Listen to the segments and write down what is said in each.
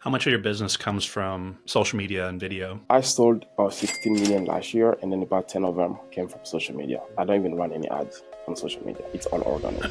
How much of your business comes from social media and video? I sold about 16 million last year, and then about 10 of them came from social media. I don't even run any ads on social media. It's all organic.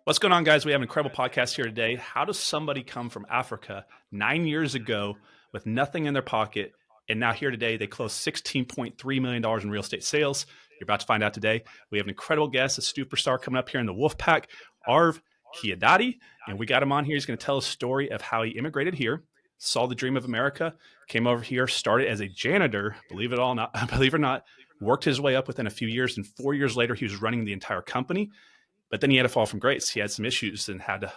What's going on, guys? We have an incredible podcast here today. How does somebody come from Africa 9 years ago with nothing in their pocket? And now here today, they closed $16.3 million in real estate sales. You're about to find out today. We have an incredible guest, a superstar coming up here in the Wolf Pack, Herve Kadidi. And we got him on here. He's going to tell a story of how he immigrated here, saw the dream of America, came over here, started as a janitor, believe it all not, believe it or not, worked his way up within a few years. And 4 years later, he was running the entire company. But then he had a fall from grace. He had some issues and had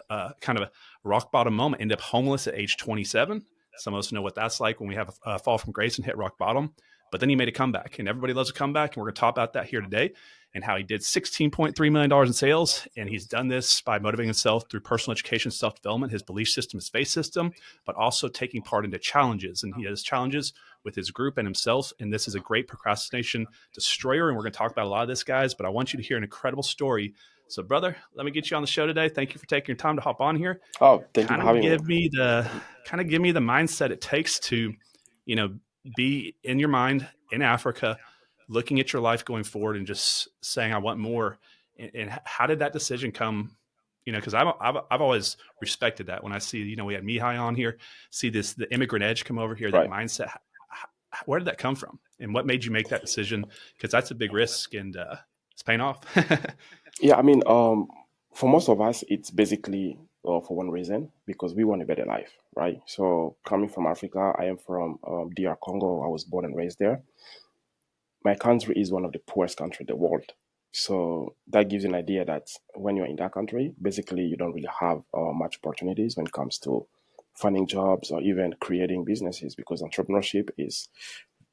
kind of a rock bottom moment, ended up homeless at age 27. Some of us know what that's like when we have a fall from grace and hit rock bottom. But then he made a comeback, and everybody loves a comeback. And we're going to talk about that here today and how he did $16.3 million in sales. And he's done this by motivating himself through personal education, self-development, his belief system, his faith system, but also taking part into challenges. And he has challenges with his group and himself. And this is a great procrastination destroyer. And we're going to talk about a lot of this, guys. But I want you to hear an incredible story. So, brother, let me get you on the show today. Thank you for taking your time to hop on here. Oh, thank you Kind for of having me. give me the mindset it takes to, you know, be in your mind in Africa, looking at your life going forward, and just saying, "I want more." And how did that decision come? Because I've always respected that. When I see, we had Mihai on here, see the immigrant edge come over here, that Right. mindset. Where did that come from, and what made you make that decision? Because that's a big risk, and it's paying off. Yeah, for most of us, it's basically for one reason because we want a better life, right? So, coming from Africa, I am from DR Congo. I was born and raised there. My country is one of the poorest countries in the world. So that gives you an idea that when you're in that country, basically you don't really have much opportunities when it comes to finding jobs or even creating businesses because entrepreneurship is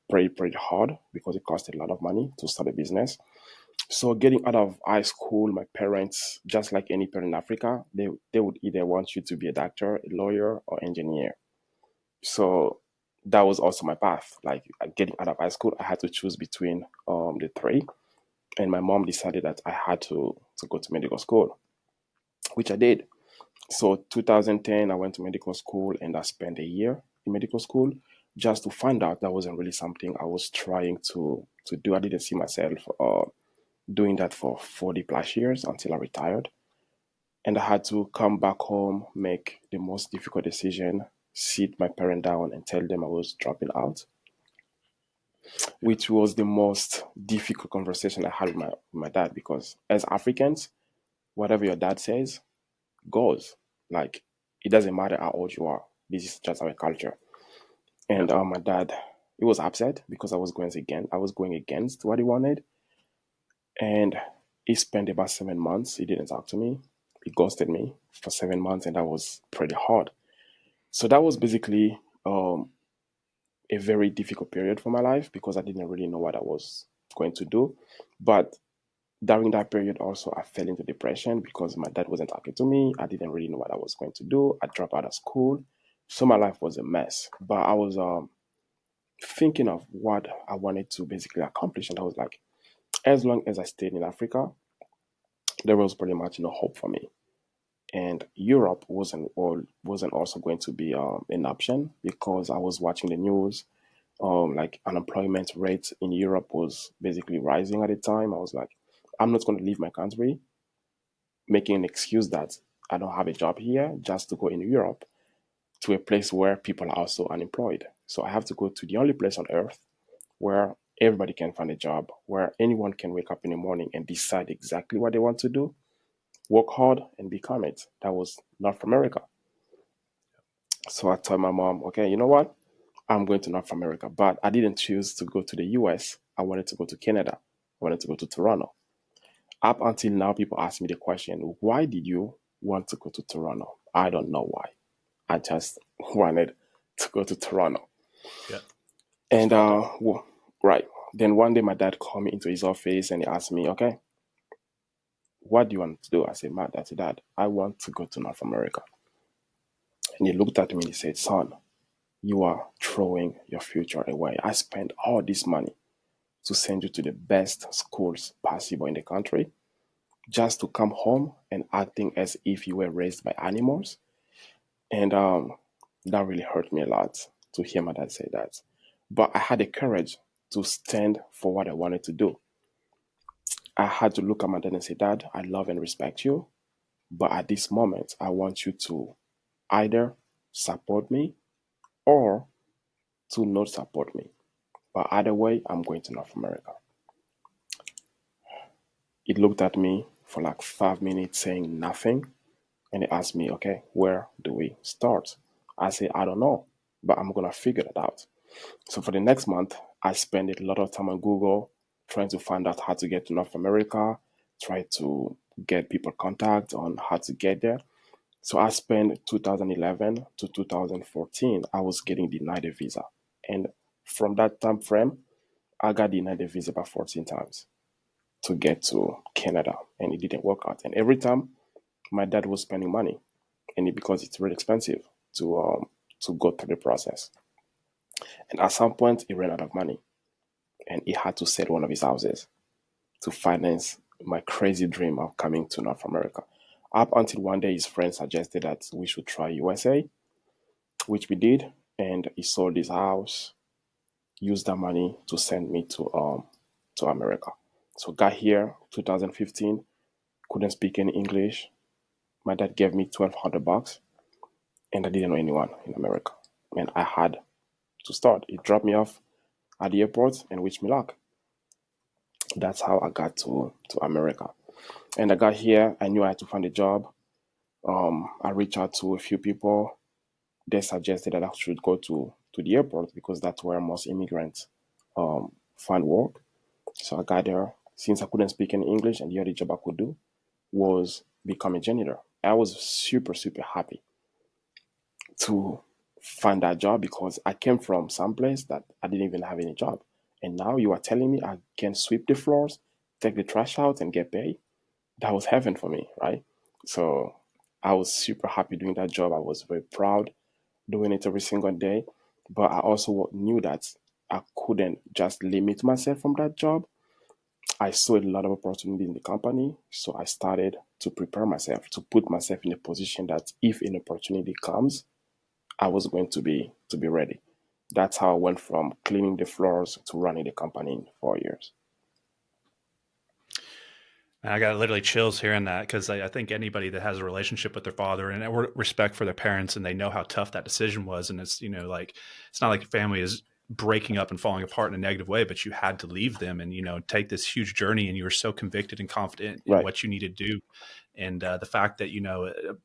pretty hard because it costs a lot of money to start a business. So getting out of high school, my parents, just like any parent in Africa, they would either want you to be a doctor, a lawyer, or engineer. So that was also my path. Like getting out of high school, I had to choose between the three, and my mom decided that I had to go to medical school, which I did. So 2010, I went to medical school and I spent a year in medical school just to find out that wasn't really something I was trying to do. I didn't see myself doing that for 40 plus years until I retired. And I had to come back home, make the most difficult decision, sit my parent down and tell them I was dropping out, which was the most difficult conversation I had with my dad because as Africans, whatever your dad says goes. Like it doesn't matter how old you are. This is just our culture. And Yep. my dad, he was upset because I was going against what he wanted. And he spent about 7 months. He didn't talk to me. He ghosted me for 7 months, and that was pretty hard. So that was basically a very difficult period for my life because I didn't really know what I was going to do. But during that period, also, I fell into depression because my dad wasn't talking to me. I didn't really know what I was going to do. I dropped out of school. So my life was a mess. But I was thinking of what I wanted to basically accomplish. And I was like, as long as I stayed in Africa, there was pretty much no hope for me. And Europe wasn't also going to be an option because I was watching the news. Like unemployment rate in Europe was basically rising at the time. I was like, I'm not going to leave my country, making an excuse that I don't have a job here just to go in Europe to a place where people are also unemployed. So I have to go to the only place on earth where everybody can find a job, where anyone can wake up in the morning and decide exactly what they want to do, work hard, and become it. That was North America. So I told my mom, okay, you know what? I'm going to North America. But I didn't choose to go to the US. I wanted to go to Canada. I wanted to go to Toronto. Up until now, people ask me the question, why did you want to go to Toronto? I don't know why. I just wanted to go to Toronto. Yeah. Just And, felt it. right. Then one day my dad called me into his office and he asked me, okay, what do you want to do? I said, I said, Dad, I want to go to North America. And he looked at me and he said, son, you are throwing your future away. I spent all this money to send you to the best schools possible in the country. just to come home and acting as if you were raised by animals. And that really hurt me a lot to hear my dad say that. But I had the courage to stand for what I wanted to do. I had to look at my dad and say, Dad, I love and respect you. But at this moment, I want you to either support me or to not support me. But either way, I'm going to North America. He looked at me for like 5 minutes saying nothing. And he asked me, okay, where do we start? I said, I don't know, but I'm going to figure it out. So for the next month, I spent a lot of time on Google trying to find out how to get to North America, try to get people contact on how to get there. So I spent 2011 to 2014, I was getting denied a visa. And from that time frame, I got denied a visa about 14 times to get to Canada, and it didn't work out. And every time, my dad was spending money, and because it's really expensive to go through the process. And at some point, he ran out of money, and he had to sell one of his houses to finance my crazy dream of coming to North America. Up until one day, his friend suggested that we should try USA, which we did, and he sold his house, used that money to send me to America. So got here 2015, couldn't speak any English. My dad gave me $1,200, and I didn't know anyone in America, and I had to start. He dropped me off at the airport and wished me luck. That's how I got to America. And I got here, I knew I had to find a job. I reached out to a few people. They suggested that I should go to the airport because that's where most immigrants find work. So I got there. Since I couldn't speak any English and the only job I could do was become a janitor. I was super, super happy to find that job because I came from some place that I didn't even have any job. And now you are telling me I can sweep the floors, take the trash out, and get paid. That was heaven for me, right? So I was super happy doing that job. I was very proud doing it every single day. But I also knew that I couldn't just limit myself from that job. I saw a lot of opportunity in the company. So I started to prepare myself, to put myself in a position that if an opportunity comes, I was going to be ready. That's how I went from cleaning the floors to running the company in 4 years. I got literally chills hearing that because I think anybody that has a relationship with their father and respect for their parents and they know how tough that decision was, and it's like it's not like your family is breaking up and falling apart in a negative way, but you had to leave them and take this huge journey, and you were so convicted and confident in Right, what you need to do. And the fact that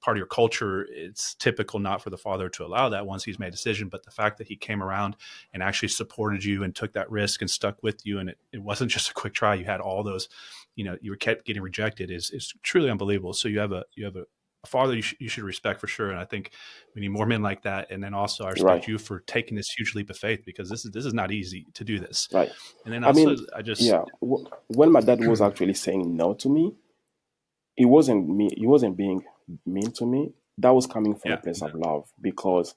part of your culture, it's typical not for the father to allow that once he's made a decision, but the fact that he came around and actually supported you and took that risk and stuck with you, and it wasn't just a quick try. You had all those, you were kept getting rejected is truly unbelievable. So you have a father you should respect for sure. And I think we need more men like that. And then also I right, respect you for taking this huge leap of faith because this is not easy to do this. right. And then I also mean, I just yeah, when my dad was actually saying no to me, it wasn't me. He wasn't being mean to me. That was coming from a yeah, place no, of love because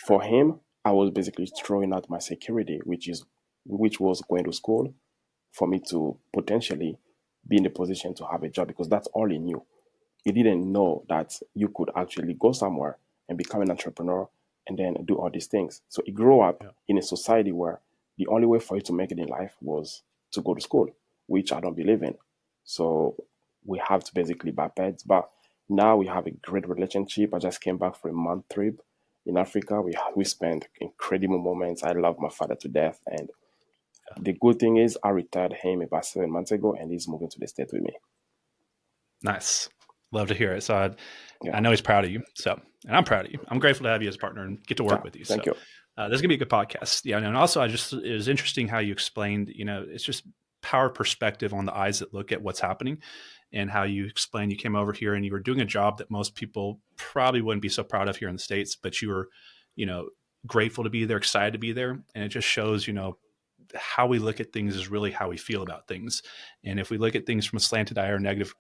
for for him, I was basically throwing out my security, which was going to school for me to potentially be in the position to have a job because that's all he knew. He didn't know that you could actually go somewhere and become an entrepreneur and then do all these things. So he grew up sure. in a society where the only way for you to make it in life was to go to school, which I don't believe in. So we have to basically butt heads. But now we have a great relationship. I just came back for a month trip in Africa. We spent incredible moments. I love my father to death. And Yeah. the good thing is I retired him about 7 months ago and he's moving to the state with me. Nice. Love to hear it. So Yeah. I know he's proud of you. So, and I'm proud of you. I'm grateful to have you as a partner and get to Yeah. work with you. So, Thank you. this is gonna be a good podcast. Yeah, and also it was interesting how you explained. It's just power perspective on the eyes that look at what's happening, and how you explained you came over here and you were doing a job that most people probably wouldn't be so proud of here in the States, but you were, you know, grateful to be there, excited to be there, and it just shows, how we look at things is really how we feel about things. And if we look at things from a slanted eye or negative,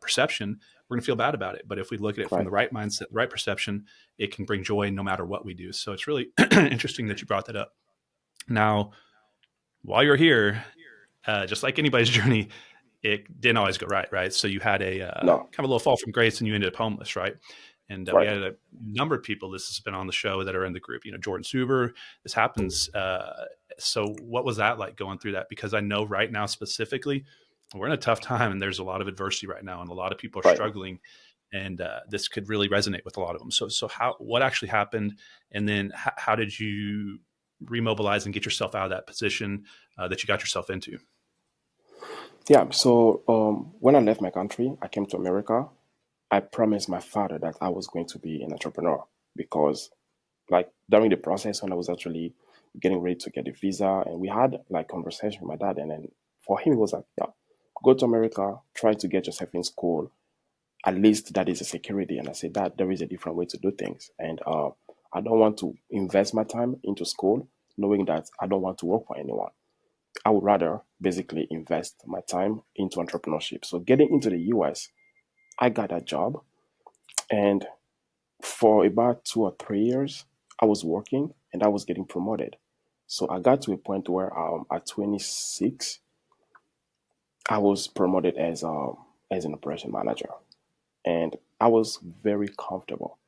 perception, we're going to feel bad about it. But if we look at it from Right. the right mindset, the right perception, it can bring joy no matter what we do. So it's really interesting that you brought that up. Now, while you're here, just like anybody's journey, it didn't always go right, right? So you had a No, kind of a little fall from grace, and you ended up homeless, right? And we right, had a number of people. This has been on the show that are in the group. You know, Jordan Suber. This happens. So what was that like going through that? Because I know right now specifically, we're in a tough time, and there's a lot of adversity right now, and a lot of people are right. struggling. And this could really resonate with a lot of them. So how what actually happened, and then how did you remobilize and get yourself out of that position that you got yourself into? Yeah. So when I left my country, I came to America. I promised my father that I was going to be an entrepreneur because, like, during the process when I was actually getting ready to get a visa, and we had like conversation with my dad, and then for him it was like, yeah, go to America, try to get yourself in school. At least that is a security. And I said that there is a different way to do things, and I don't want to invest my time into school knowing that I don't want to work for anyone. I would rather basically invest my time into entrepreneurship. So getting into the US, I got a job, and for about 2 or 3 years, I was working and I was getting promoted. So I got to a point where at 26, I was promoted as an operation manager, and I was very comfortable.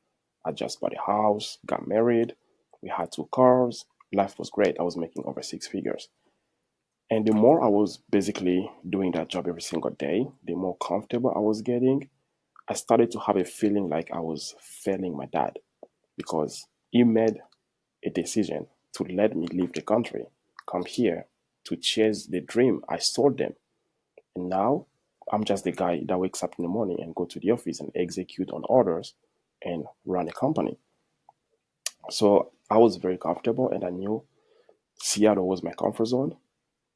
I just bought a house, got married, we had 2 cars. Life was great. I was making over 6 figures. And the more I was basically doing that job every single day, the more comfortable I was getting. I started to have a feeling like I was failing my dad because he made a decision to let me leave the country, come here to chase the dream I sold them. And now I'm just the guy that wakes up in the morning and go to the office and execute on orders and run a company. So I was very comfortable and I knew Seattle was my comfort zone.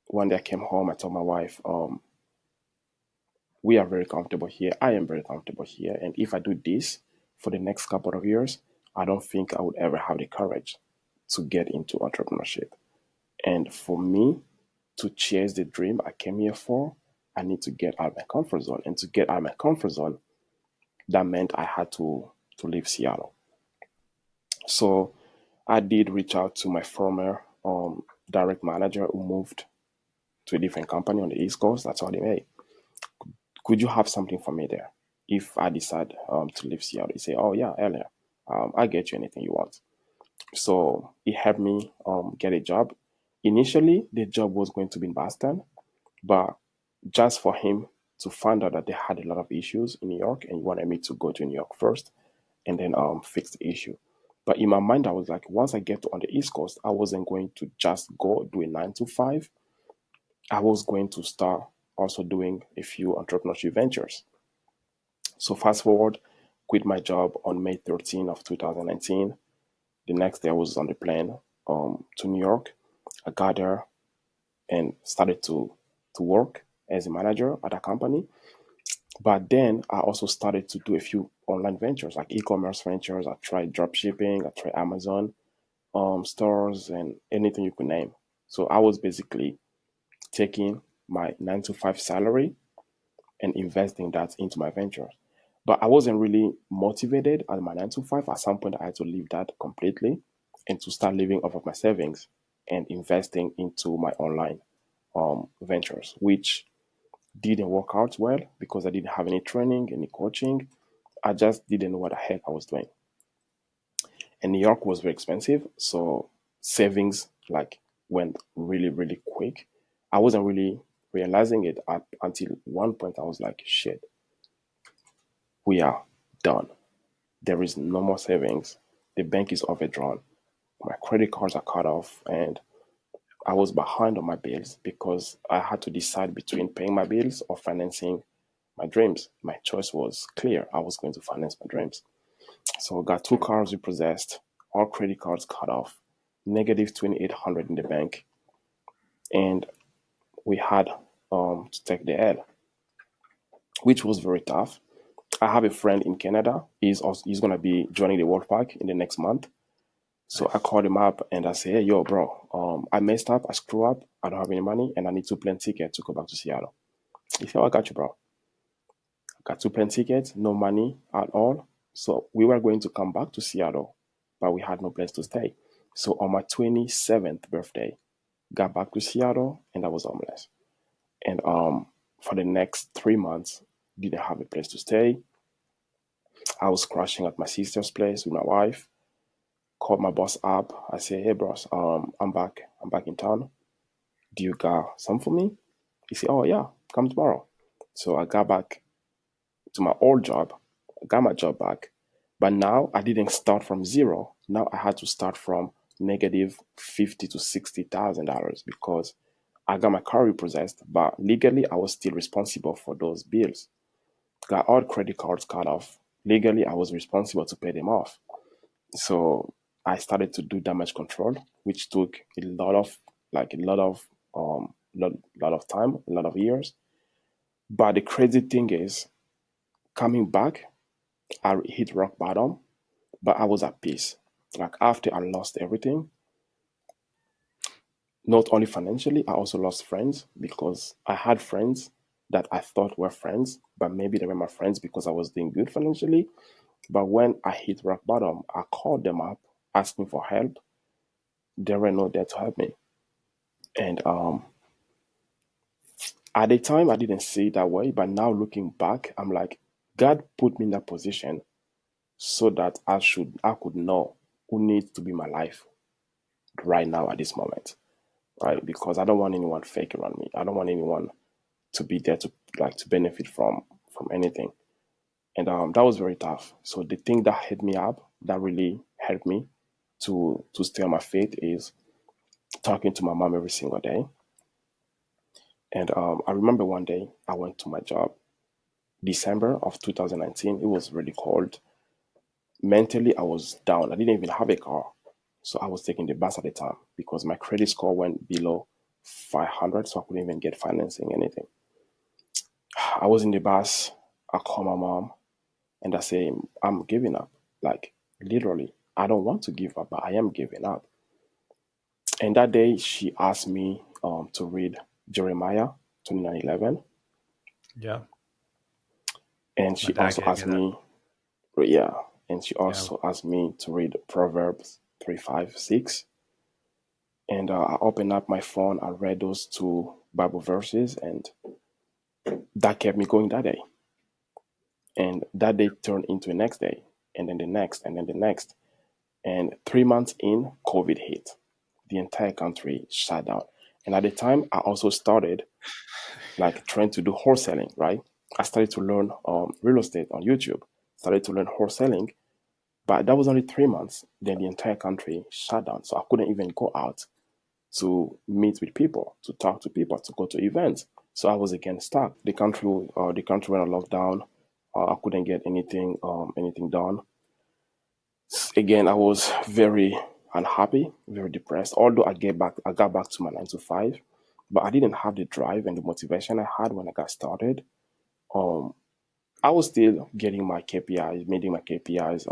One day I came home, I told my wife, we are very comfortable here. I am very comfortable here. And if I do this for the next couple of years, I don't think I would ever have the courage to get into entrepreneurship. And for me to chase the dream I came here for, I need to get out of my comfort zone. And to get out of my comfort zone, that meant I had to leave Seattle. So I did reach out to my former direct manager who moved to a different company on the East Coast. I told him, hey, could you have something for me there if I decide to leave Seattle? He said, oh, yeah, earlier. I'll get you anything you want. So he helped me get a job. Initially, the job was going to be in Boston, but just for him to find out that they had a lot of issues in New York and he wanted me to go to New York first and then fix the issue. But in my mind, I was like, once I get to on the East Coast, I wasn't going to just go do a 9 to 5. I was going to start also doing a few entrepreneurship ventures. So fast forward, quit my job on May 13th of 2019. The next day I was on the plane to New York. I got there and started to work as a manager at a company. But then I also started to do a few online ventures, like e-commerce ventures. I tried drop shipping, I tried Amazon stores, and anything you could name. So I was basically taking my 9 to 5 salary and investing that into my ventures. But I wasn't really motivated at my 9 to 5. At some point, I had to leave that completely and to start living off of my savings and investing into my online ventures, which didn't work out well because I didn't have any training, any coaching. I just didn't know what the heck I was doing. And New York was very expensive, so savings like went really, really quick. I wasn't really realizing it up until one point. I was like, shit, we are done. There is no more savings. The bank is overdrawn. My credit cards are cut off, and I was behind on my bills because I had to decide between paying my bills or financing my dreams. My choice was clear. I was going to finance my dreams. So I got 2 cars repossessed, all credit cards cut off, negative 2,800 in the bank, and we had to take the L, which was very tough. I have a friend in Canada. He's gonna be joining the World Park in the next month. So I Nice. called him up and I said, hey, yo, bro, I messed up, I screwed up, I don't have any money, and I need 2 plane tickets to go back to Seattle. He said, oh, I got you, bro. I got 2 plane tickets, no money at all. So we were going to come back to Seattle, but we had no place to stay. So on my 27th birthday, got back to Seattle and I was homeless. And for the next 3 months, didn't have a place to stay. I was crashing at my sister's place with my wife. Called my boss up. I said, "Hey, boss, I'm back. I'm back in town. Do you got some for me?" He said, "Oh yeah, come tomorrow." So I got back to my old job. I got my job back, but now I didn't start from zero. Now I had to start from negative $50,000 to $60,000 because I got my car repossessed, but legally I was still responsible for those bills. Got all credit cards cut off. Legally, I was responsible to pay them off. So I started to do damage control, which took a lot of lot of time, a lot of years. But the crazy thing is, coming back, I hit rock bottom, but I was at peace. Like after I lost everything, not only financially, I also lost friends because I had friends that I thought were friends, but maybe they were my friends because I was doing good financially. But when I hit rock bottom, I called them up asking for help. They were not there to help me. And at the time, I didn't see it that way. But now looking back, I'm like, God put me in that position so that I could know who needs to be my life right now at this moment, Yeah. right? Because I don't want anyone fake around me. I don't want anyone to be there to benefit from anything. And that was very tough. So the thing that hit me up, that really helped me to stay on my feet, is talking to my mom every single day. And I remember one day I went to my job, December of 2019. It was really cold. Mentally, I was down. I didn't even have a car. So I was taking the bus at the time because my credit score went below 500, so I couldn't even get financing, anything. I was in the bus. I called my mom and I say, "I'm giving up." Like, literally, I don't want to give up, but I am giving up. And that day, she asked me to read Jeremiah 29:11. Yeah. And My she dad also gave me asked that. me, yeah, and she Yeah. also asked me to read Proverbs 3:5-6. And I opened up my phone, I read those two Bible verses, and that kept me going that day. And that day turned into the next day, and then the next, and then the next. And 3 months in, COVID hit. The entire country shut down. And at the time, I also started like trying to do wholesaling, right? I started to learn real estate on YouTube, started to learn wholesaling, but that was only 3 months. Then the entire country shut down. So I couldn't even go out to meet with people, to talk to people, to go to events. So I was again stuck. The country went on lockdown. I couldn't get anything done. Again, I was very unhappy, very depressed. Although I got back to my 9 to 5, but I didn't have the drive and the motivation I had when I got started. Um, I was still getting my KPIs, meeting my KPIs,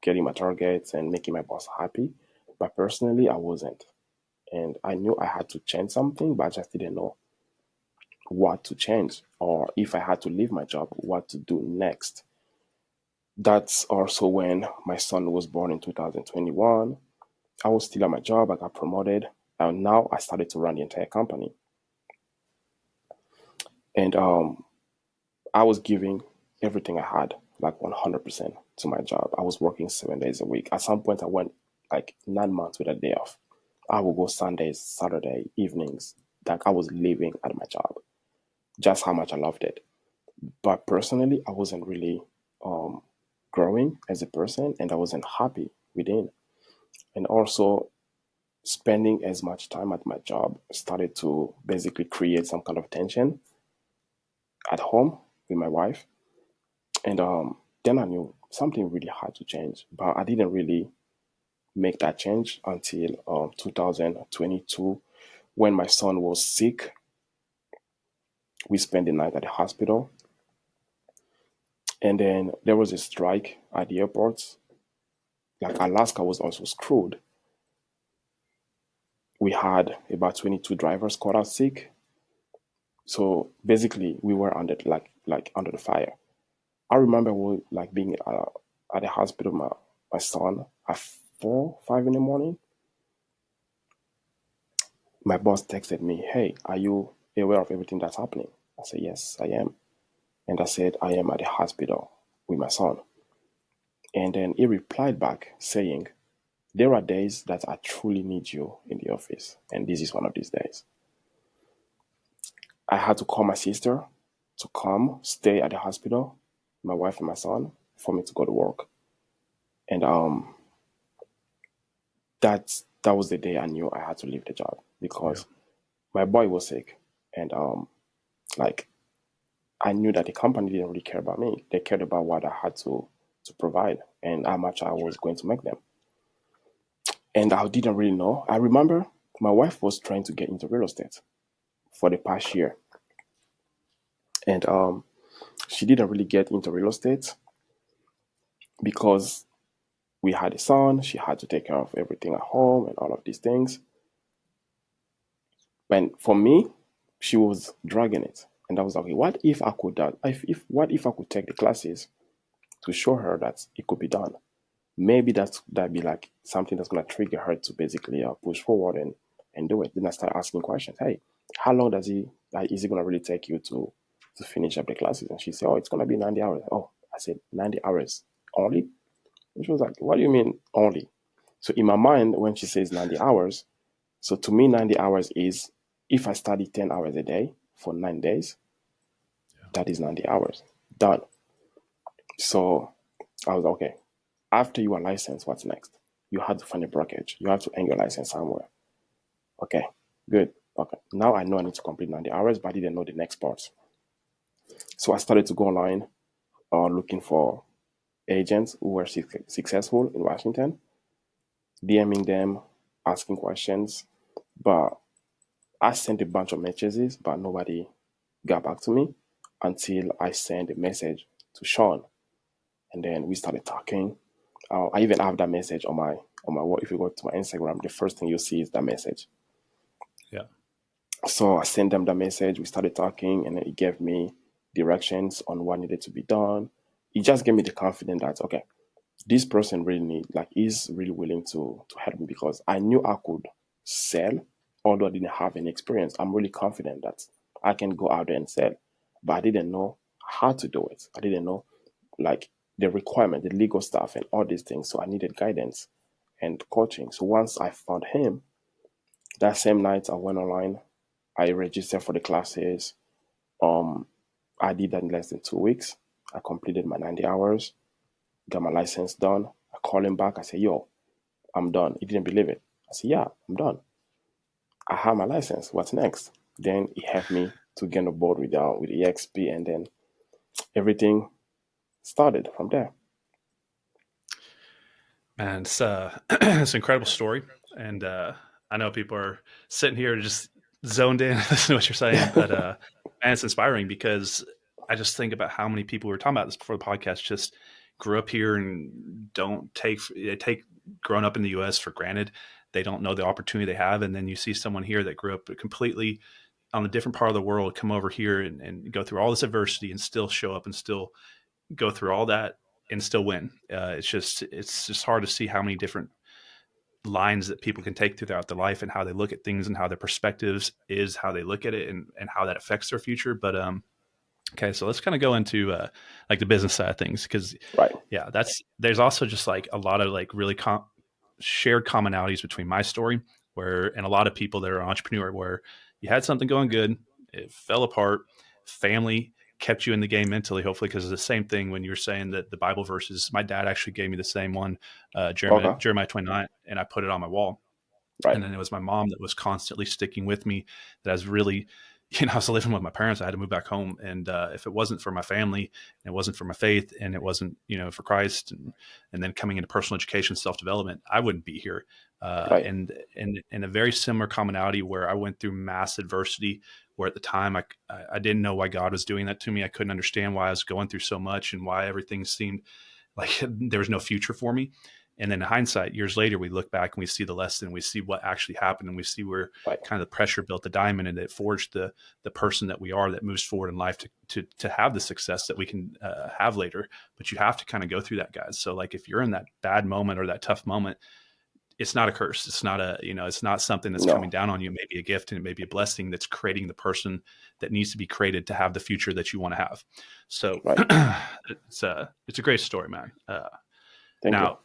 getting my targets, and making my boss happy. But personally, I wasn't, and I knew I had to change something, but I just didn't know what to change, or if I had to leave my job, what to do next. That's also when my son was born in 2021. I was still at my job. I got promoted, and now I started to run the entire company. And I was giving everything I had, like 100% to my job. I was working 7 days a week. At some point, I went like 9 months with a day off. I would go Sundays, Saturday evenings. Like I was living at my job. Just how much I loved it. But personally, I wasn't really um, growing as a person, and I wasn't happy within. And also, spending as much time at my job started to basically create some kind of tension at home with my wife. And then I knew something really had to change, but I didn't really make that change until 2022 when my son was sick. We spent the night at the hospital, and then there was a strike at the airports. Like Alaska was also screwed. We had about 22 drivers caught out sick. So basically, we were under under the fire. I remember like being at the hospital, my son at 4, 5 in the morning. My boss texted me, "Hey, are you aware of everything that's happening?" I said, yes, I am. And I said, I am at the hospital with my son. And then he replied back saying, there are days that I truly need you in the office. And this is one of these days. I had to call my sister to come stay at the hospital, my wife and my son, for me to go to work. And that was the day I knew I had to leave the job Yeah. because my boy was sick. And like I knew that the company didn't really care about me. They cared about what I had to provide and how much I was going to make them. And I didn't really know. I remember my wife was trying to get into real estate for the past year. And she didn't really get into real estate because we had a son. She had to take care of everything at home and all of these things. And for me, she was dragging it. And I was like, okay, what if I could what if I could take the classes to show her that it could be done? Maybe that'd be like something that's gonna trigger her to basically push forward and do it. Then I start asking questions. Hey, how long is it gonna really take you to finish up the classes? And she said, oh, it's gonna be 90 hours. Oh, I said 90 hours only. And she was like, what do you mean only? So in my mind, when she says 90 hours, so to me 90 hours is if I study 10 hours a day for 9 days, that is 90 hours done. So I was like, okay, after you are licensed, what's next? You have to find a brokerage. You have to end your license somewhere. Okay, good. Okay, now I know I need to complete 90 hours, but I didn't know the next parts. So I started to go online looking for agents who were successful in Washington, DMing them, asking questions. But I sent a bunch of messages, but nobody got back to me until I sent a message to Sean. And then we started talking. I even have that message on my wall. If you go to my Instagram, the first thing you see is that message. Yeah. So I sent them the message. We started talking, and then he gave me directions on what needed to be done. He just gave me the confidence that okay, this person really is really willing to help me because I knew I could sell, although I didn't have any experience. I'm really confident that I can go out there and sell, but I didn't know how to do it. I didn't know like the requirement, the legal stuff, and all these things. So I needed guidance and coaching. So once I found him, that same night I went online. I registered for the classes. Um, I did that in less than 2 weeks. I completed my 90 hours, got my license done. I called him back. I said, yo, I'm done. He didn't believe it. I said, yeah, I'm done. I have my license. What's next? Then he helped me to get on board with EXP, and then everything started from there. Man, it's an incredible story. And I know people are sitting here just zoned in, listening to what you're saying, but and it's inspiring because I just think about how many people we were talking about this before the podcast just grew up here and don't take they take growing up in the US for granted. They don't know the opportunity they have. And then you see someone here that grew up completely on a different part of the world come over here and go through all this adversity and still show up and still go through all that and still win. It's just hard to see how many different lines that people can take throughout their life and how they look at things and how their perspectives is how they look at it and how that affects their future. But okay, so let's kind of go into like the business side of things because Right. yeah, there's also just like a lot of like really shared commonalities between my story where and a lot of people that are entrepreneur where you had something going good, it fell apart, family kept you in the game mentally, hopefully, because it's the same thing when you were saying that the Bible verses. My dad actually gave me the same one, Okay. Jeremiah 29, and I put it on my wall. Right. And then it was my mom that was constantly sticking with me. That I was really, I was living with my parents. I had to move back home, and if it wasn't for my family, and it wasn't for my faith, and it wasn't, for Christ, and then coming into personal education, self development, I wouldn't be here. Right. And a very similar commonality where I went through mass adversity. Where at the time I didn't know why God was doing that to me. I couldn't understand why I was going through so much and why everything seemed like there was no future for me. And then in hindsight, years later, we look back and we see the lesson, we see what actually happened, and we see where Right. kind of the pressure built the diamond and it forged the person that we are that moves forward in life to have the success that we can have later. But you have to kind of go through that, guys. So like if you're in that bad moment or that tough moment, it's not a curse. It's not a, it's not something that's coming No, down on you. It may be a gift and it may be a blessing that's creating the person that needs to be created to have the future that you want to have. So right. it's a great story, man. Thank you. Now,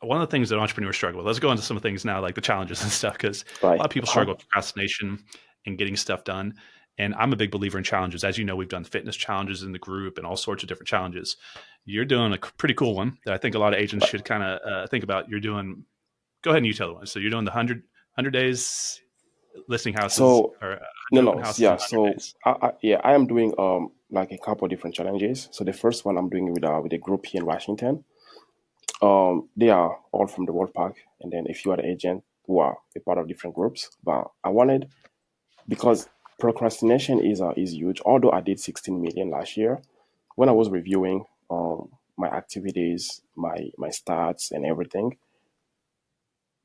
one of the things that entrepreneurs struggle with, let's go into some things now, like the challenges and stuff, because a Right. lot of people struggle with procrastination and getting stuff done. And I'm a big believer in challenges. As you know, we've done fitness challenges in the group and all sorts of different challenges. You're doing a pretty cool one that I think a lot of agents Right. should kind of think about. You're doing, go ahead and you tell the one. So you're doing the 100 days listing houses So or no, 100 open no, houses in yeah. 100 So days. yeah, I am doing like a couple different challenges. So the first one I'm doing with a group here in Washington. They are all from the World Park, and then a few other agents who are a part of different groups. But I wanted, because procrastination is huge. Although I did 16 million last year, when I was reviewing my activities, my stats, and everything,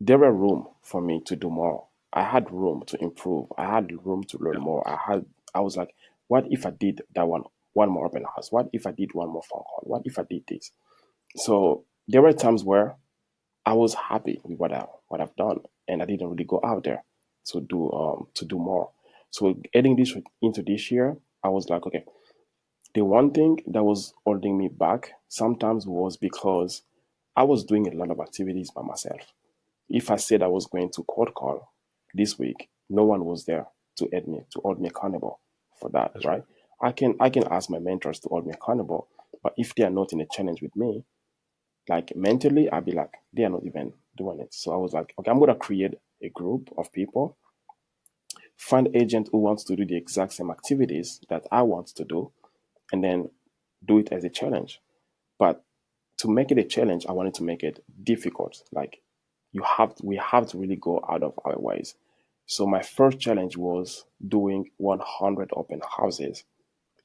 there were room for me to do more. I had room to improve. I had room to learn Yeah. more. I was like, what if I did that one more open house? What if I did one more phone call? What if I did this? So there were times where I was happy with what I've done, and I didn't really go out there to do more. So heading this into this year, I was like, okay, the one thing that was holding me back sometimes was because I was doing a lot of activities by myself. If I said I was going to cold call this week, no one was there to hold me accountable for that, That's right. right? I can ask my mentors to hold me accountable, but if they are not in a challenge with me, like mentally, I'd be like, they are not even doing it. So I was like, okay, I'm gonna create a group of people, find agent who wants to do the exact same activities that I want to do, and then do it as a challenge. But to make it a challenge, I wanted to make it difficult. Like we have to really go out of our ways. So my first challenge was doing 100 open houses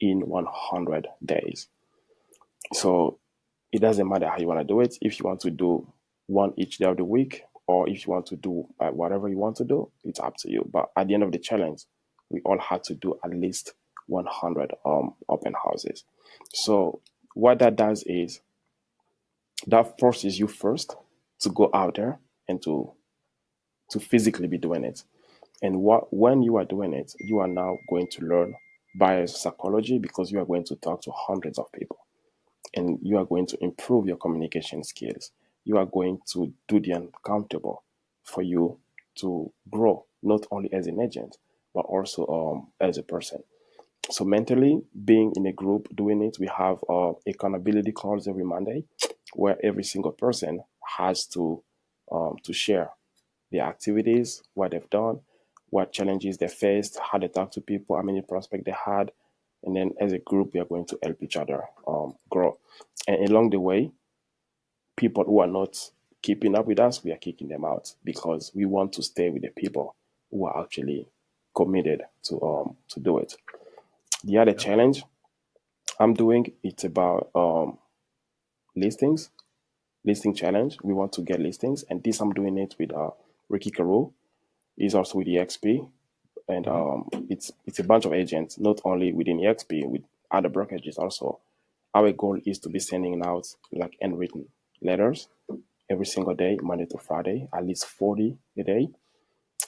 in 100 days. So it doesn't matter how you want to do it. If you want to do one each day of the week, or if you want to do whatever you want to do, it's up to you. But at the end of the challenge, we all had to do at least 100 open houses. So what that does is that forces you first to go out there and to physically be doing it. And when you are doing it, you are now going to learn buyer's psychology, because you are going to talk to hundreds of people, and you are going to improve your communication skills. You are going to do the uncountable for you to grow, not only as an agent, but also as a person. So mentally, being in a group doing it, we have accountability calls every Monday, where every single person has to share their activities, what they've done, what challenges they faced, how they talk to people, how many prospects they had, and then as a group, we are going to help each other grow. And along the way, people who are not keeping up with us, we are kicking them out, because we want to stay with the people who are actually committed to do it. The other Yep. challenge I'm doing, it's about listings, listing challenge. We want to get listings, and this I'm doing it with Ricky Carew. He's also with EXP, and Mm-hmm. it's a bunch of agents, not only within EXP, with other brokerages also. Our goal is to be sending out like handwritten letters every single day, Monday to Friday, at least 40 a day,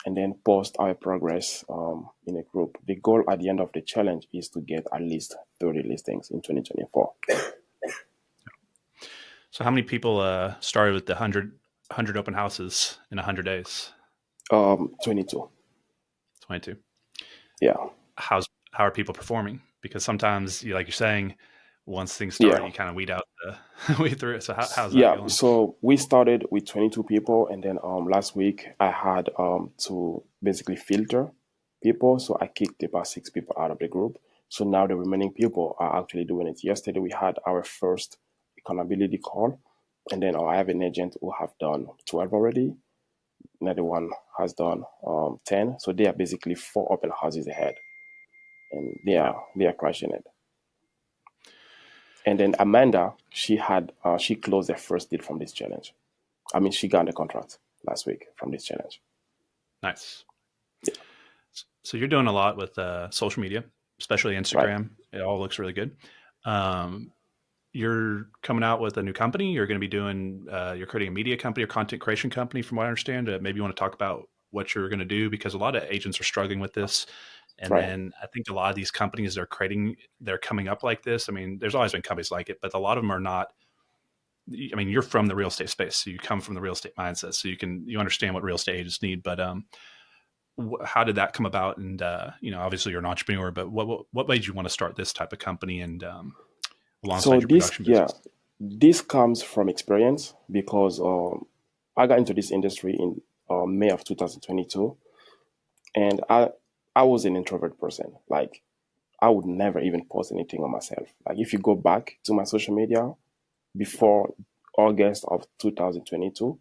and then post our progress in a group. The goal at the end of the challenge is to get at least 30 listings in 2024. So how many people started with the 100 open houses in 100 days? 22. 22. Yeah. How are people performing? Because sometimes, like you're saying, once things start, Yeah. you kind of weed out the weed through it. So how's that Yeah, going? so we started with 22 people, and then last week I had to basically filter people. So I kicked about 6 people out of the group. So now the remaining people are actually doing it. Yesterday we had our first accountability call, and then I have an agent who have done 12 already. Another one has done 10. So they are basically 4 open houses ahead, and Yeah. they are crushing it. And then Amanda, she closed the first deal from this challenge. I mean, she got the contract last week from this challenge. Nice. Yeah, So you're doing a lot with social media, especially right. Instagram. It all looks really good. Um, you're coming out with a new company. You're going to be doing, you're creating a media company or content creation company, from what I understand. Maybe you want to talk about what you're going to do, because a lot of agents are struggling with this. And Right. then I think a lot of these companies they're coming up like this. I mean, there's always been companies like it, but a lot of them are not. I mean, you're from the real estate space, so you come from the real estate mindset, so you understand what real estate agents need. But how did that come about? And obviously you're an entrepreneur, but what made you want to start this type of company and So alongside your production business? this comes from experience because I got into this industry in May of 2022, and I was an introvert person. Like I would never even post anything on myself. Like if you go back to my social media before August of 2022,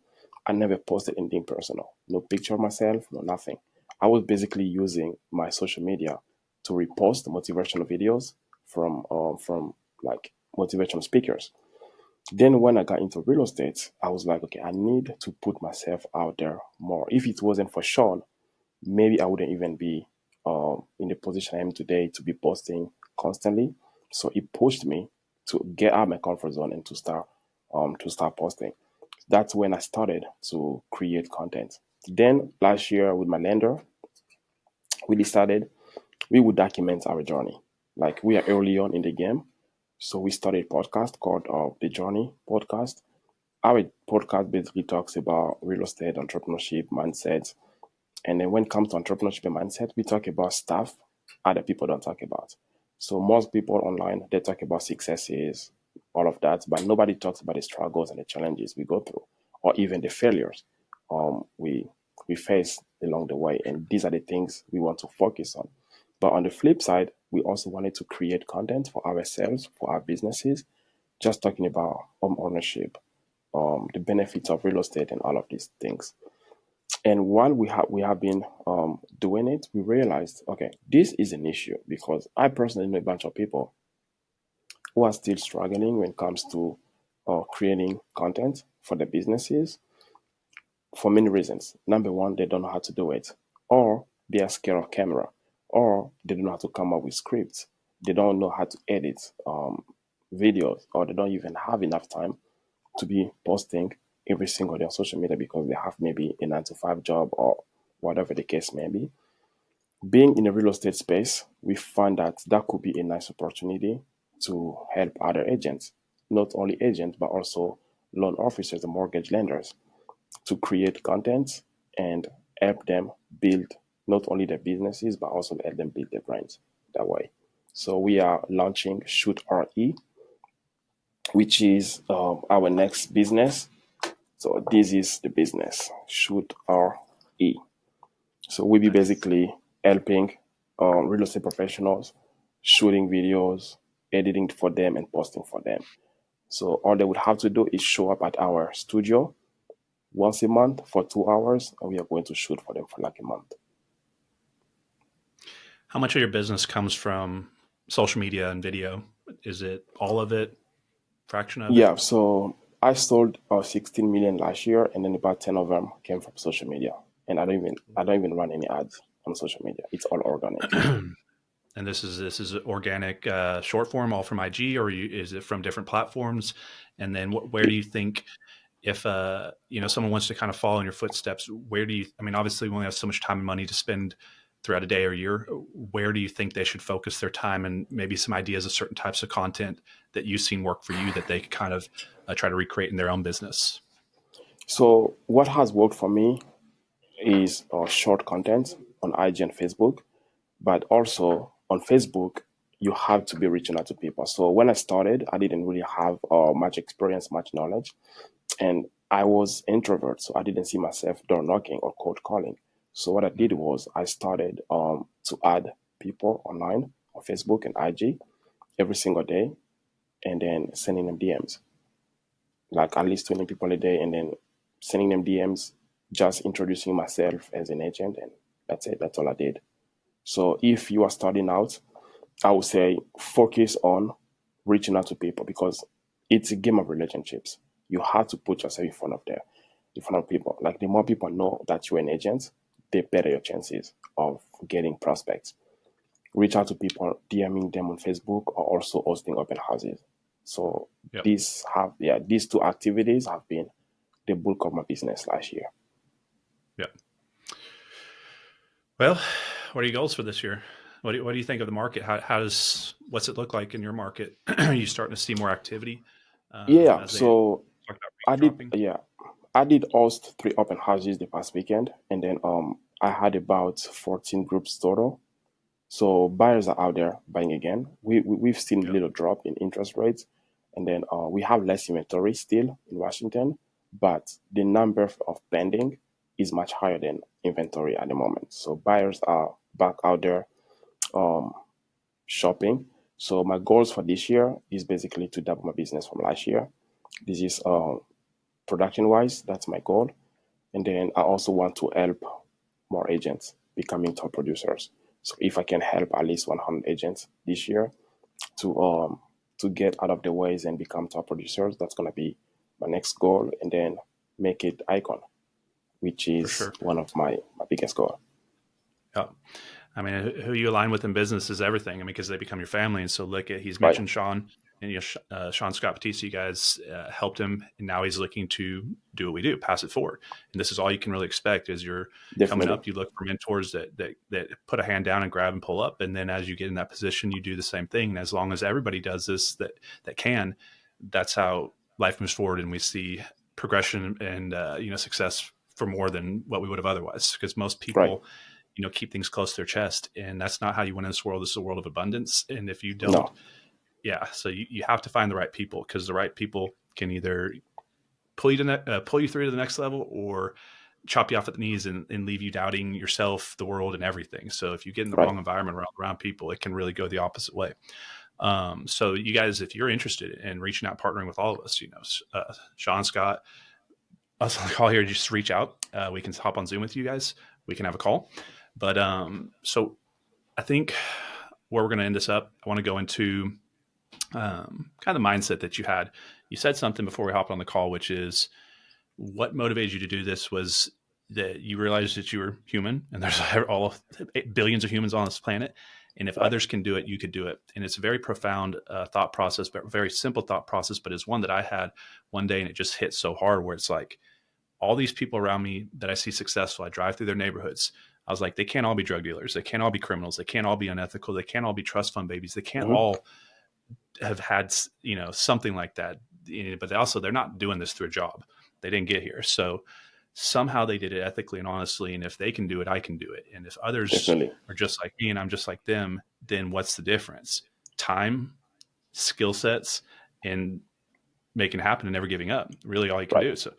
I never posted anything personal. No picture of myself, no nothing. I was basically using my social media to repost motivational videos from like motivational speakers. Then when I got into real estate, I was like, okay, I need to put myself out there more. If it wasn't for Sean, maybe I wouldn't even be in the position I am today to be posting constantly. So it pushed me to get out of my comfort zone and to start posting. That's when I started to create content. Then last year with my lender, we decided we would document our journey. Like we are early on in the game, so we started a podcast called the Journey Podcast. Our podcast basically talks about real estate, entrepreneurship, mindset, and then when it comes to entrepreneurship and mindset, we talk about stuff other people don't talk about. So most people online, they talk about successes, all of that, but nobody talks about the struggles and the challenges we go through, or even the failures we face along the way. And these are the things we want to focus on. But on the flip side, we also wanted to create content for ourselves, for our businesses, just talking about home ownership, the benefits of real estate, and all of these things. And while we have been doing it, we realized, okay, this is an issue because I personally know a bunch of people who are still struggling when it comes to creating content for their businesses for many reasons. Number one, they don't know how to do it, or they are scared of camera, or they don't know how to come up with scripts. They don't know how to edit videos, or they don't even have enough time to be posting every single day on social media because they have maybe a 9 to 5 job or whatever the case may be. Being in a real estate space, we found that that could be a nice opportunity to help other agents, not only agents, but also loan officers and mortgage lenders to create content and help them build not only their businesses, but also help them build their brands that way. So we are launching Shoot RE, which is our next business. So this is the business, Shoot RE. So we'll be Nice. basically helping real estate professionals, shooting videos, editing for them, and posting for them. So all they would have to do is show up at our studio once a month for 2 hours, and we are going to shoot for them for like a month. How much of your business comes from social media and video? Is it all of it, fraction of it? Yeah, so I sold 16 million last year, and then about 10 of them came from social media. And I don't even run any ads on social media. It's all organic. And this is organic, short form, all from IG, or is it from different platforms? And then where do you think, if someone wants to kind of follow in your footsteps, where do you? I mean, obviously, we only have so much time and money to spend throughout a day or year. Where do you think they should focus their time, and maybe some ideas of certain types of content that you've seen work for you that they could kind of try to recreate in their own business? So what has worked for me is short content on IG and Facebook, but also on Facebook, you have to be reaching out to people. So when I started, I didn't really have much experience, much knowledge, and I was introvert, so I didn't see myself door knocking or cold calling. So what I did was I started to add people online on Facebook and IG every single day, and then sending them DMs, like at least 20 people a day, and then sending them DMs, just introducing myself as an agent, and that's it. That's all I did. So if you are starting out, I would say focus on reaching out to people because it's a game of relationships. You have to put yourself in front of people. Like the more people know that you're an agent, the better your chances of getting prospects. Reach out to people, DMing them on Facebook, or also hosting open houses. So Yep. these two activities have been the bulk of my business last year. Yep. Well, what are your goals for this year? What do you think of the market? What's it look like in your market? Are you starting to see more activity Yeah, as they so talk about I rates did dropping? yeah, I did host three open houses the past weekend, and then I had about 14 groups total. So buyers are out there buying again. We've seen a Yep. little drop in interest rates, and then we have less inventory still in Washington, but the number of pending is much higher than inventory at the moment. So buyers are back out there um, shopping. So my goals for this year is basically to double my business from last year. This is production wise, that's my goal. And then I also want to help more agents becoming top producers. So if I can help at least 100 agents this year to get out of the ways and become top producers, that's gonna be my next goal. And then make it icon, which For is sure. one of my biggest goal. Yep. I mean, who you align with in business is everything. I mean, because they become your family. And so, look, he's Right. mentioned Sean and Sean Scott Batista. You guys helped him, and now he's looking to do what we do, pass it forward. And this is all you can really expect as you're coming Definitely. up. You look for mentors that put a hand down and grab and pull up, and then as you get in that position, you do the same thing. And as long as everybody does this, that can, that's how life moves forward, and we see progression and success for more than what we would have otherwise. Because most Right. people keep things close to their chest. And that's not how you win in this world. This is a world of abundance. And if you don't, No. yeah, so you have to find the right people, because the right people can either pull you through to the next level, or chop you off at the knees and leave you doubting yourself, the world, and everything. So if you get in the Right. wrong environment around people, it can really go the opposite way. So you guys, if you're interested in reaching out, partnering with all of us, Sean Scott, us on the call here, just reach out. We can hop on Zoom with you guys. We can have a call. But so I think where we're going to end this up, I want to go into kind of the mindset that you had. You said something before we hopped on the call, which is what motivated you to do this was that you realized that you were human, and there's all of billions of humans on this planet. And if Right. others can do it, you could do it. And it's a very profound thought process, but very simple thought process, but it's one that I had one day, and it just hit so hard where it's like, all these people around me that I see successful, I drive through their neighborhoods. I was like, they can't all be drug dealers. They can't all be criminals. They can't all be unethical. They can't all be trust fund babies. They can't Hmm. all have had, something like that. But they're not doing this through a job. They didn't get here. So somehow they did it ethically and honestly. And if they can do it, I can do it. And if others Definitely. are just like me and I'm just like them, then what's the difference? Time, skill sets, and making it happen and never giving up. Really all you can Right. do. So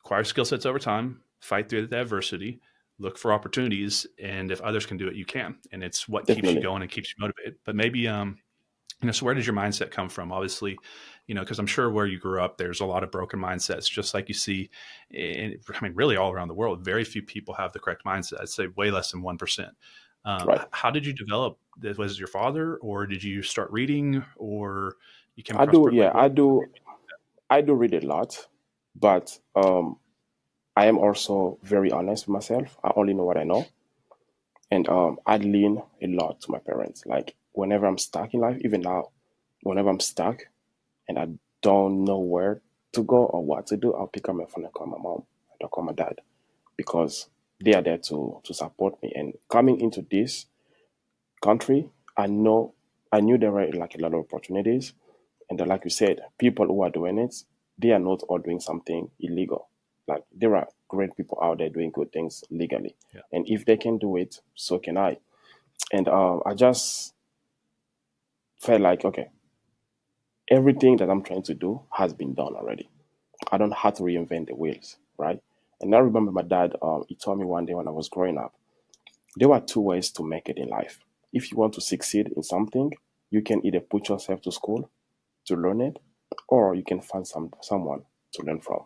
acquire skill sets over time, fight through the adversity, look for opportunities, and if others can do it, you can. And it's what keeps you Definitely. going and keeps you motivated. But maybe, so where does your mindset come from? Obviously, because I'm sure where you grew up, there's a lot of broken mindsets, just like you see, really all around the world. Very few people have the correct mindset. I'd say way less than 1%. Right. How did you develop this? Was it your father, or did you start reading, or you came I across do. book? Yeah. Like what? I do read a lot, but I am also very honest with myself. I only know what I know. And I lean a lot to my parents. Like whenever I'm stuck in life, even now, whenever I'm stuck and I don't know where to go or what to do, I'll pick up my phone and call my mom. I'll call my dad because they are there to support me. And coming into this country, I knew there were like a lot of opportunities. And like you said, people who are doing it, they are not all doing something illegal. Like there are great people out there doing good things legally. Yeah. And if they can do it, so can I. And I just felt like, okay, everything that I'm trying to do has been done already. I don't have to reinvent the wheels, right? And I remember my dad, he told me one day when I was growing up, there are two ways to make it in life. If you want to succeed in something, you can either put yourself to school to learn it, or you can find someone to learn from.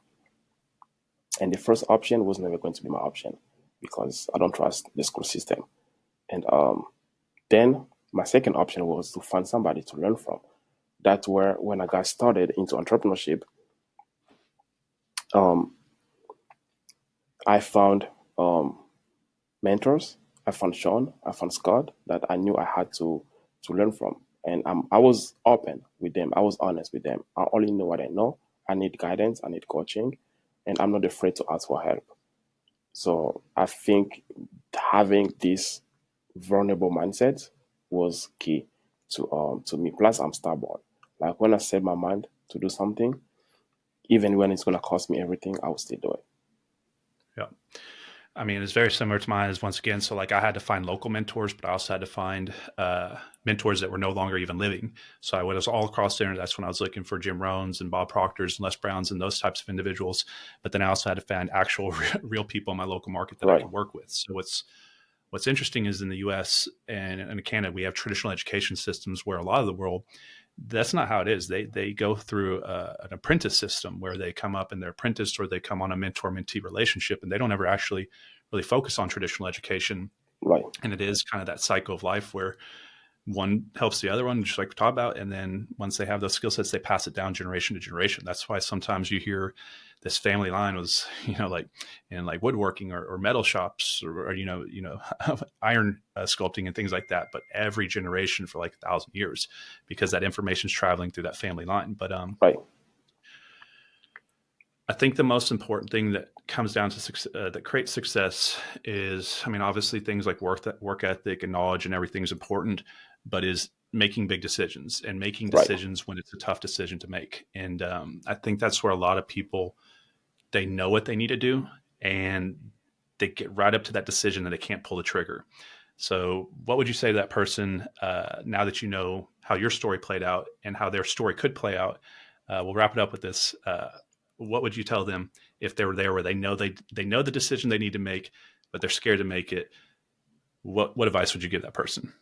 And the first option was never going to be my option because I don't trust the school system. And then my second option was to find somebody to learn from. That's where when I got started into entrepreneurship, um, I found mentors. I found Sean, I found Scott that I knew I had to learn from. And I was open with them. I was honest with them. I only know what I know. I need guidance. I need coaching, and I'm not afraid to ask for help. So I think having this vulnerable mindset was key to me. Plus, I'm stubborn. Like when I set my mind to do something, even when it's gonna cost me everything, I will still do it. Yeah. I mean, it's very similar to mine. Is once again, so like I had to find local mentors, but I also had to find mentors that were no longer even living. So I was all across the internet. That's when I was looking for Jim Rohns and Bob Proctors and Les Browns and those types of individuals. But then I also had to find actual real people in my local market that I Right, could work with. So what's interesting is in the U.S. and in Canada, we have traditional education systems where a lot of the world, that's not how it is. They go through an apprentice system where they come up and they're apprenticed, or they come on a mentor-mentee relationship, and they don't ever actually really focus on traditional education. right, And it is kind of that cycle of life where one helps the other one, just like we talked about. And then once they have those skill sets, they pass it down generation to generation. That's why sometimes you hear this family line was, like in like woodworking or metal shops or iron sculpting and things like that. But every generation for like 1,000 years, because that information is traveling through that family line. But right, I think the most important thing that comes down to that creates success is, I mean, obviously things like work ethic and knowledge and everything's important, but is making big decisions and making right, decisions when it's a tough decision to make. And I think that's where a lot of people, they know what they need to do and they get right up to that decision and they can't pull the trigger. So what would you say to that person now that you know how your story played out and how their story could play out? We'll wrap it up with this. What would you tell them if they were there where they know the decision they need to make, but they're scared to make it? What advice would you give that person?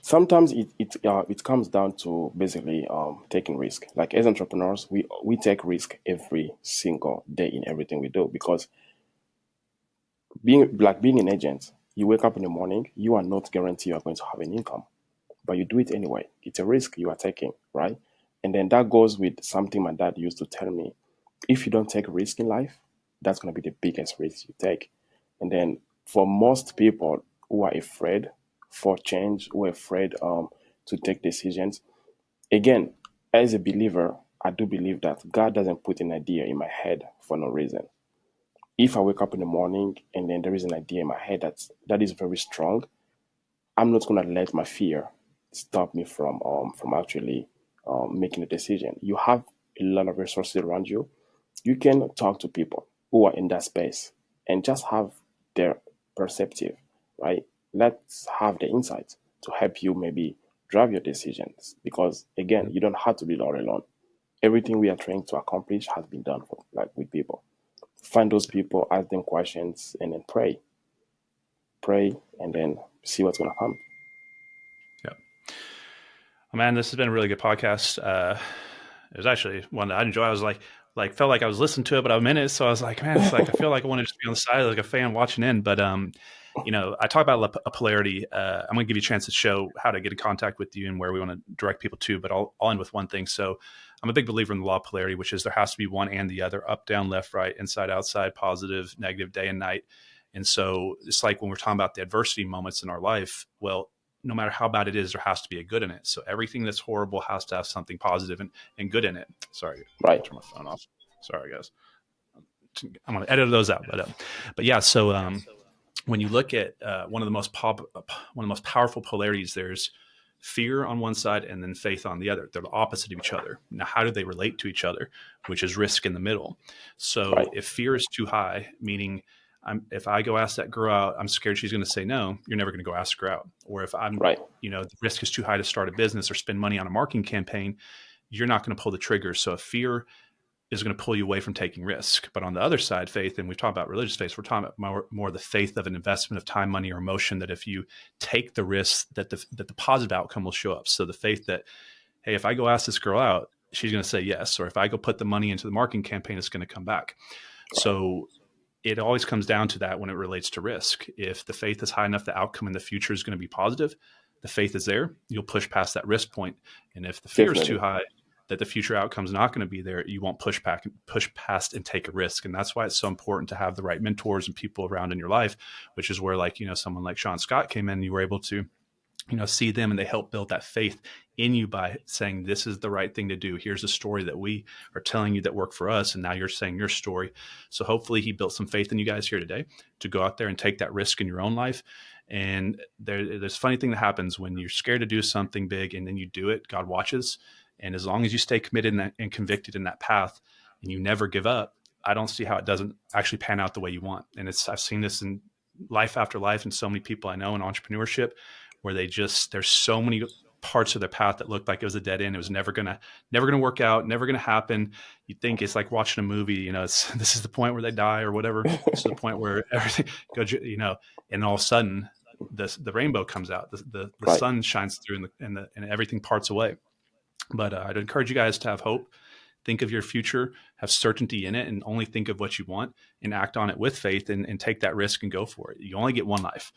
Sometimes it comes down to basically taking risk. Like as entrepreneurs, we take risk every single day in everything we do, because being an agent, you wake up in the morning, you are not guaranteed you are going to have an income, but you do it anyway. It's a risk you are taking, right? And then that goes with something my dad used to tell me: if you don't take risk in life, that's going to be the biggest risk you take. And then for most people who are afraid for change, who are afraid to take decisions, again, as a believer, I do believe that God doesn't put an idea in my head for no reason. If I wake up in the morning and then there is an idea in my head that is very strong, I'm not gonna let my fear stop me from actually making a decision. You have a lot of resources around you. You can talk to people who are in that space and just have their perspective, right? Let's have the insight to help you maybe drive your decisions. Because again, you don't have to be all alone. Everything we are trying to accomplish has been done for like with people. Find those people, ask them questions, and then pray, and then see what's gonna come. Yeah. Oh, man, this has been a really good podcast. It was actually one that I enjoy. I was felt like I was listening to it, but I'm in it. So I was like, man, it's like, I feel like I want to just be on the side like a fan watching in. But, I talk about a polarity. I'm going to give you a chance to show how to get in contact with you and where we want to direct people to, but I'll end with one thing. So I'm a big believer in the law of polarity, which is there has to be one and the other: up, down, left, right, inside, outside, positive, negative, day and night. And so it's like when we're talking about the adversity moments in our life, well, no matter how bad it is, there has to be a good in it. So everything that's horrible has to have something positive and good in it. Sorry, I gotta Right, turn my phone off. Sorry, guys. I'm gonna edit those out. But yeah. So when you look at one of the most powerful polarities, there's fear on one side and then faith on the other. They're the opposite of each other. Now, how do they relate to each other? Which is risk in the middle. So right, if fear is too high, meaning if I go ask that girl out, I'm scared she's going to say no. You're never going to go ask her out. Or if right, the risk is too high to start a business or spend money on a marketing campaign, you're not going to pull the trigger. So if fear is going to pull you away from taking risk. But on the other side, faith, and we've talked about religious faith, we're talking about more the faith of an investment of time, money, or emotion, that if you take the risk, that the positive outcome will show up. So the faith that, hey, if I go ask this girl out, she's going to say yes. Or if I go put the money into the marketing campaign, it's going to come back. right, So it always comes down to that when it relates to risk. If the faith is high enough, the outcome in the future is going to be positive. The faith is there, you'll push past that risk point. And if the fear is too definitely. high, that the future outcome is not going to be there, you won't push past and take a risk. And that's why it's so important to have the right mentors and people around in your life, which is where, like, someone like Sean Scott came in, you were able to see them, and they help build that faith in you by saying, this is the right thing to do. Here's a story that we are telling you that worked for us. And now you're saying your story. So hopefully he built some faith in you guys here today to go out there and take that risk in your own life. And there's a funny thing that happens when you're scared to do something big and then you do it. God watches. And as long as you stay committed and convicted in that path and you never give up, I don't see how it doesn't actually pan out the way you want. And I've seen this in life after life and so many people I know in entrepreneurship, where there's so many parts of their path that looked like it was a dead end. It was never gonna work out, never gonna happen. You think it's like watching a movie, this is the point where they die or whatever. This is the point where everything goes, and all of a sudden the rainbow comes out, the Right. sun shines through and everything parts away. But I'd encourage you guys to have hope. Think of your future, have certainty in it, and only think of what you want and act on it with faith and take that risk and go for it. You only get one life.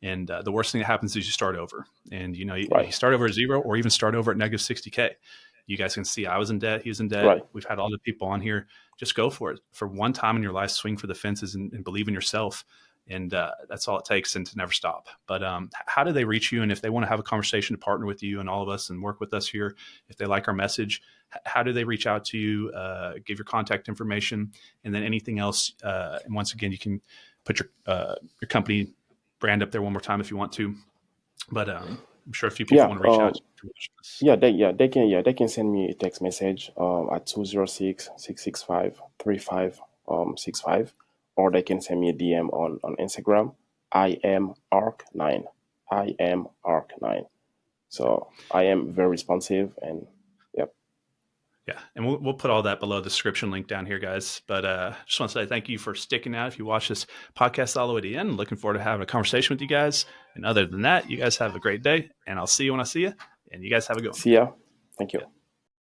And the worst thing that happens is you start over, and you start over at zero, or even start over at negative 60K. You guys can see I was in debt. He was in debt. Right. We've had all the people on here. Just go for it. For one time in your life, swing for the fences and believe in yourself. And that's all it takes, and to never stop. But how do they reach you? And if they want to have a conversation to partner with you and all of us and work with us here, if they like our message, how do they reach out to you? Give your contact information, and then anything else. And once again, you can put your company brand up there one more time if you want to. But I'm sure a few people want to reach out. They can send me a text message at 206-665-3565, or they can send me a DM on Instagram. I am Arc9. I am Arc9. So I am very responsive, and yep. Yeah, and we'll put all that below the description link down here, guys. But just want to say thank you for sticking out. If you watch this podcast all the way to the end, looking forward to having a conversation with you guys. And other than that, you guys have a great day, and I'll see you when I see you. And you guys have a good one. See ya. Thank you.